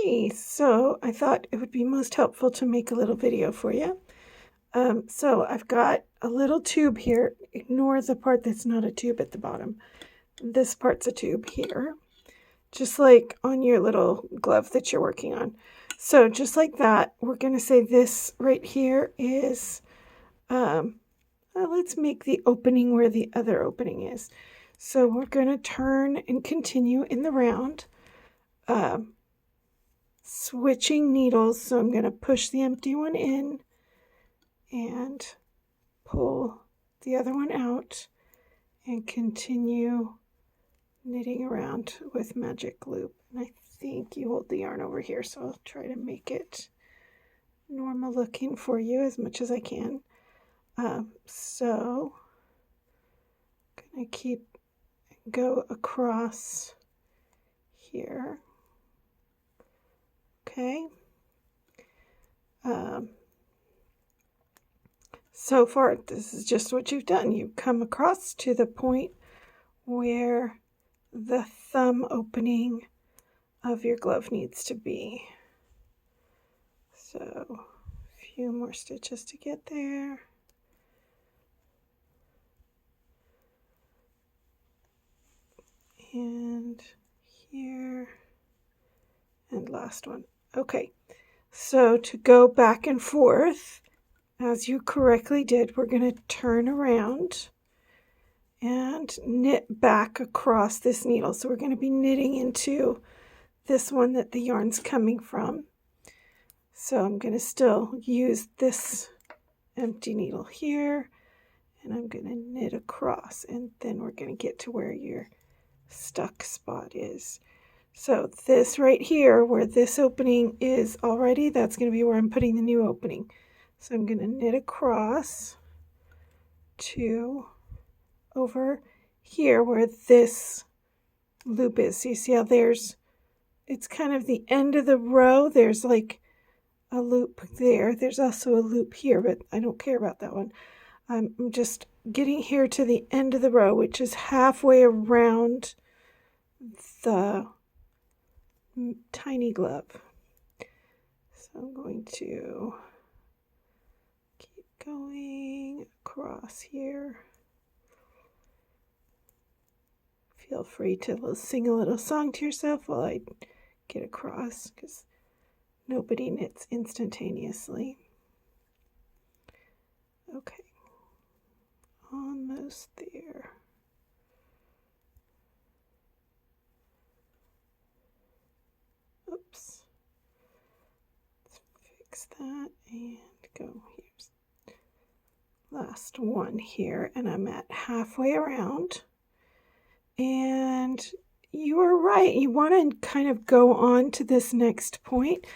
Okay, so I thought it would be most helpful to make a little video for you. So I've got a little tube here. Ignore the part that's not a tube at the bottom. This part's a tube here, just like on your little glove that you're working on. So just like that, we're going to say this right here is, let's make the opening where the other opening is. So we're going to turn and continue in the round. Switching needles, so I'm going to push the empty one in and pull the other one out and continue knitting around with magic loop. And I think you hold the yarn over here, so I'll try to make it normal looking for you as much as I can. So I'm going to go across here. Okay. So far, this is just what you've done. You've come across to the point where the thumb opening of your glove needs to be. So a few more stitches to get there. And here. And last one. Okay, so to go back and forth, as you correctly did, we're going to turn around and knit back across this needle. So we're going to be knitting into this one that the yarn's coming from. So I'm going to still use this empty needle here, and I'm going to knit across, and then we're going to get to where your stuck spot is. So this right here, where this opening is already, that's going to be where I'm putting the new opening. So I'm going to knit across to over here where this loop is. So you see how it's kind of the end of the row. There's like a loop there. There's also a loop here, but I don't care about that one. I'm just getting here to the end of the row, which is halfway around the tiny glove. So I'm going to keep going across here. Feel free to sing a little song to yourself while I get across, because nobody knits instantaneously. Okay, almost there. Oops. Let's fix that and go here. Last one here, and I'm at halfway around. And you are right. You want to kind of go on to this next point,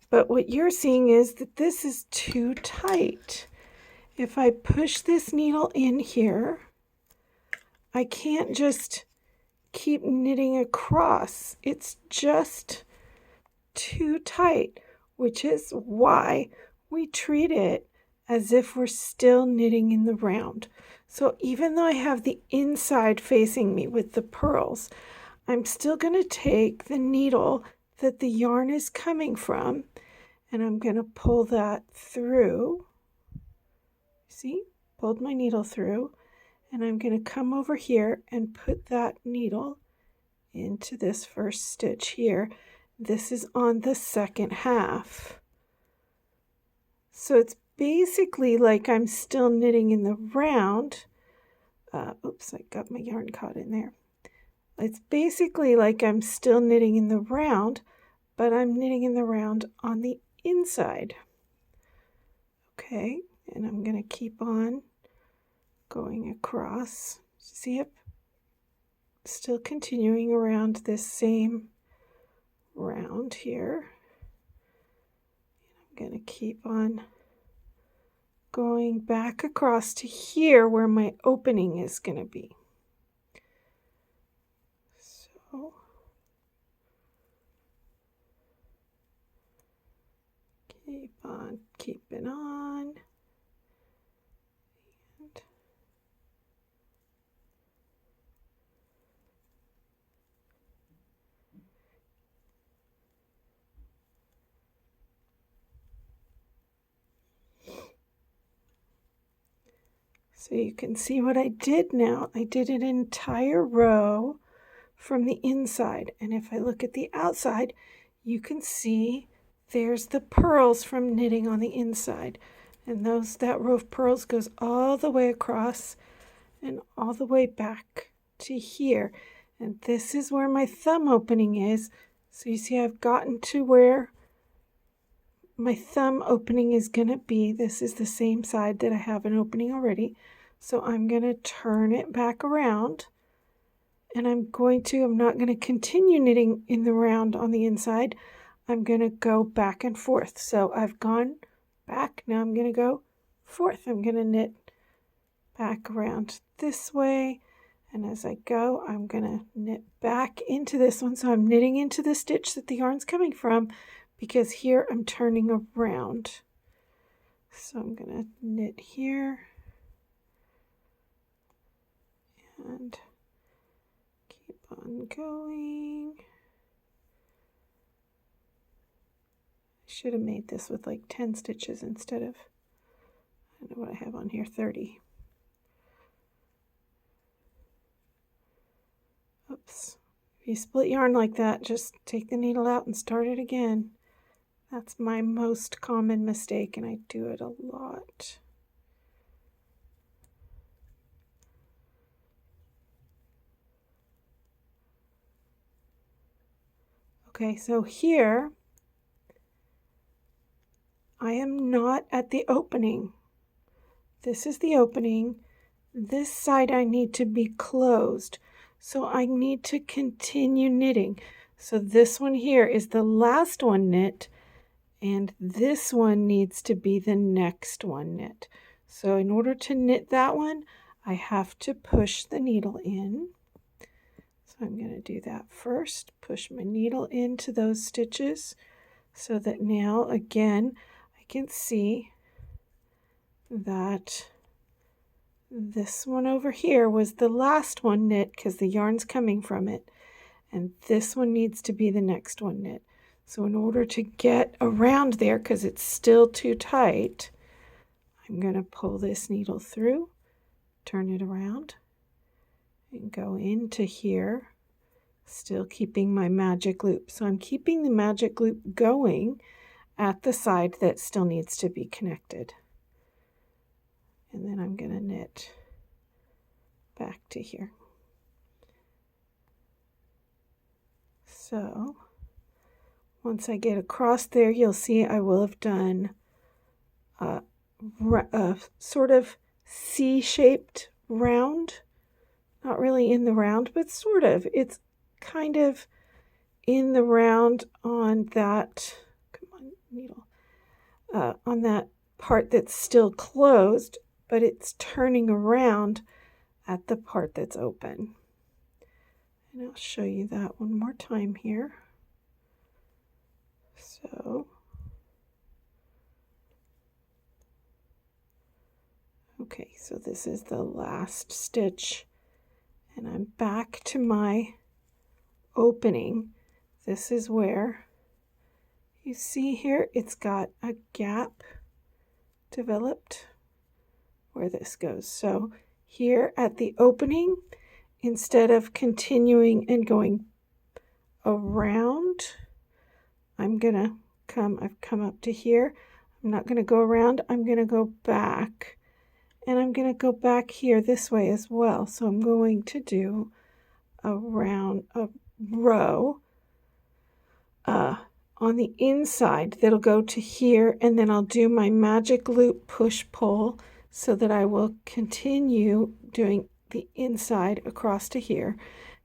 but what you're seeing is that this is too tight. If I push this needle in here, I can't just keep knitting across. It's just too tight, which is why we treat it as if we're still knitting in the round. So even though I have the inside facing me with the purls, I'm still going to take the needle that the yarn is coming from, and I'm going to pull that through. See, pulled my needle through, and I'm going to come over here and put that needle into this first stitch here. This is on the second half. So it's basically like I'm still knitting in the round. Oops, I got my yarn caught in there. It's basically like I'm still knitting in the round, but I'm knitting in the round on the inside. Okay, and I'm going to keep on going across. See it? Still continuing around this same round here. I'm going to keep on going back across to here where my opening is going to be. So keep on keeping on. And So you can see what I did now. I did an entire row from the inside. And if I look at the outside, you can see there's the pearls from knitting on the inside. And that row of pearls goes all the way across and all the way back to here. And this is where my thumb opening is. So you see I've gotten to where my thumb opening is going to be. This is the same side that I have an opening already. So I'm going to turn it back around, and I'm not going to continue knitting in the round on the inside. I'm going to go back and forth. So I've gone back. Now I'm going to go forth. I'm going to knit back around this way. And as I go, I'm going to knit back into this one. So I'm knitting into the stitch that the yarn's coming from, because here I'm turning around. So I'm going to knit here and keep on going. I should have made this with like 10 stitches instead of, I don't know what I have on here, 30. Oops. If you split yarn like that, just take the needle out and start it again. That's my most common mistake, and I do it a lot. Okay, so here I am not at the opening. This is the opening. This side I need to be closed. So I need to continue knitting. So this one here is the last one knit, and this one needs to be the next one knit. So in order to knit that one, I have to push the needle in. So I'm going to do that first, push my needle into those stitches so that now again I can see that this one over here was the last one knit because the yarn's coming from it, and this one needs to be the next one knit. So in order to get around there, because it's still too tight, I'm going to pull this needle through, turn it around, and go into here, still keeping my magic loop. So I'm keeping the magic loop going at the side that still needs to be connected. And then I'm going to knit back to here. So once I get across there, you'll see I will have done a sort of C-shaped round. Not really in the round, but sort of. It's kind of in the round on that, come on, needle, on that part that's still closed, but it's turning around at the part that's open. And I'll show you that one more time here. So, okay, so this is the last stitch, and I'm back to my opening. This is where you see here it's got a gap developed where this goes. So here at the opening, instead of continuing and going around, I've come up to here. I'm not going to go around, I'm going to go back, and I'm going to go back here this way as well. So I'm going to do a row on the inside that'll go to here, and then I'll do my magic loop push pull so that I will continue doing the inside across to here,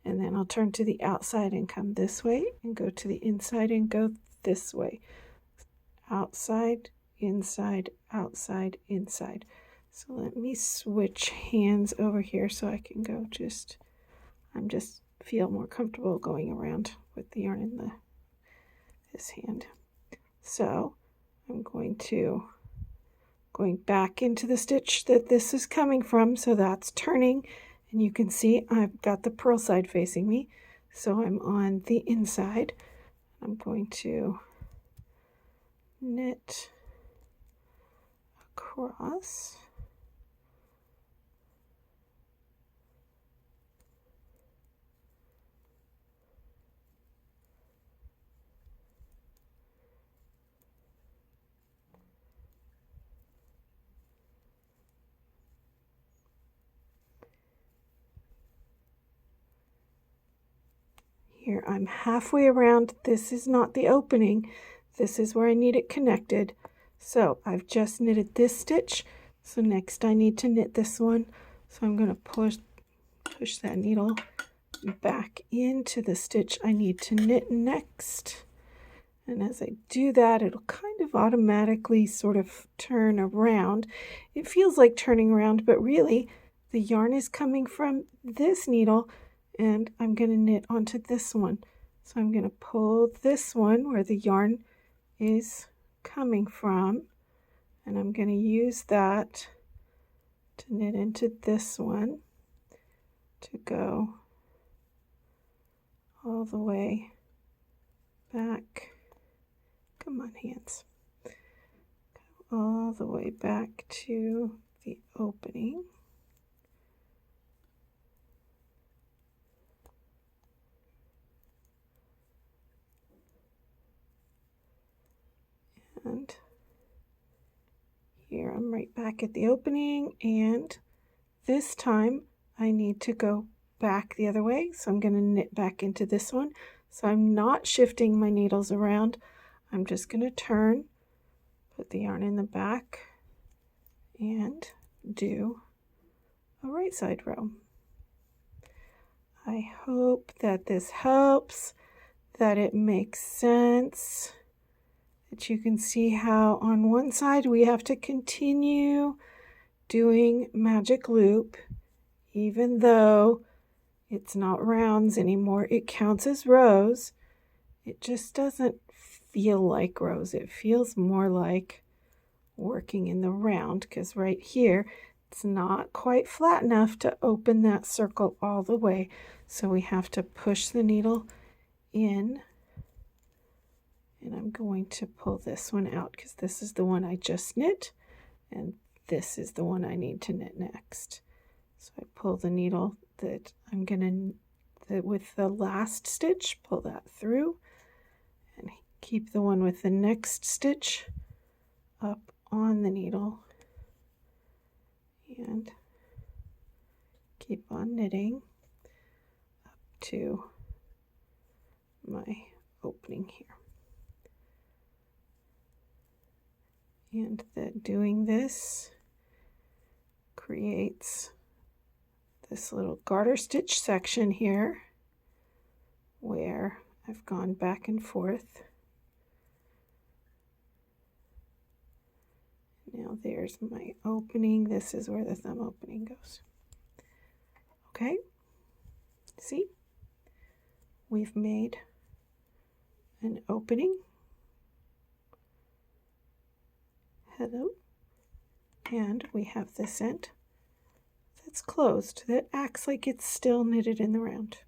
and then I'll turn to the outside and come this way and go to the inside and go this way. Outside, inside, outside, inside. So let me switch hands over here so I can go I'm just feel more comfortable going around with the yarn in this hand. So I'm going back into the stitch that this is coming from, so that's turning, and you can see I've got the purl side facing me, so I'm on the inside. I'm going to knit across Here I'm halfway around. This is not the opening. This is where I need it connected. So I've just knitted this stitch. So next I need to knit this one. So I'm going to push that needle back into the stitch I need to knit next. And as I do that, it'll kind of automatically sort of turn around. It feels like turning around, but really the yarn is coming from this needle and I'm going to knit onto this one. So I'm going to pull this one where the yarn is coming from, and I'm going to use that to knit into this one to go all the way back. Come on, hands. Go all the way back to the opening. And here I'm right back at the opening, and this time I need to go back the other way. So I'm going to knit back into this one. So I'm not shifting my needles around. I'm just going to turn, put the yarn in the back, and do a right side row. I hope that this helps, that it makes sense, that you can see how on one side we have to continue doing magic loop, even though it's not rounds anymore. It counts as rows. It just doesn't feel like rows. It feels more like working in the round, because right here it's not quite flat enough to open that circle all the way. So we have to push the needle in, and I'm going to pull this one out because this is the one I just knit, and this is the one I need to knit next. So I pull the needle that I'm going to, with the last stitch, pull that through, and keep the one with the next stitch up on the needle, and keep on knitting up to my opening here. And that doing this creates this little garter stitch section here where I've gone back and forth. Now there's my opening. This is where the thumb opening goes. Okay, see, we've made an opening. Hello. And we have this end that's closed, that acts like it's still knitted in the round.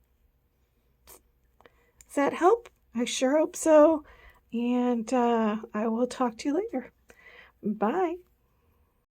Does that help? I sure hope so. And I will talk to you later. Bye.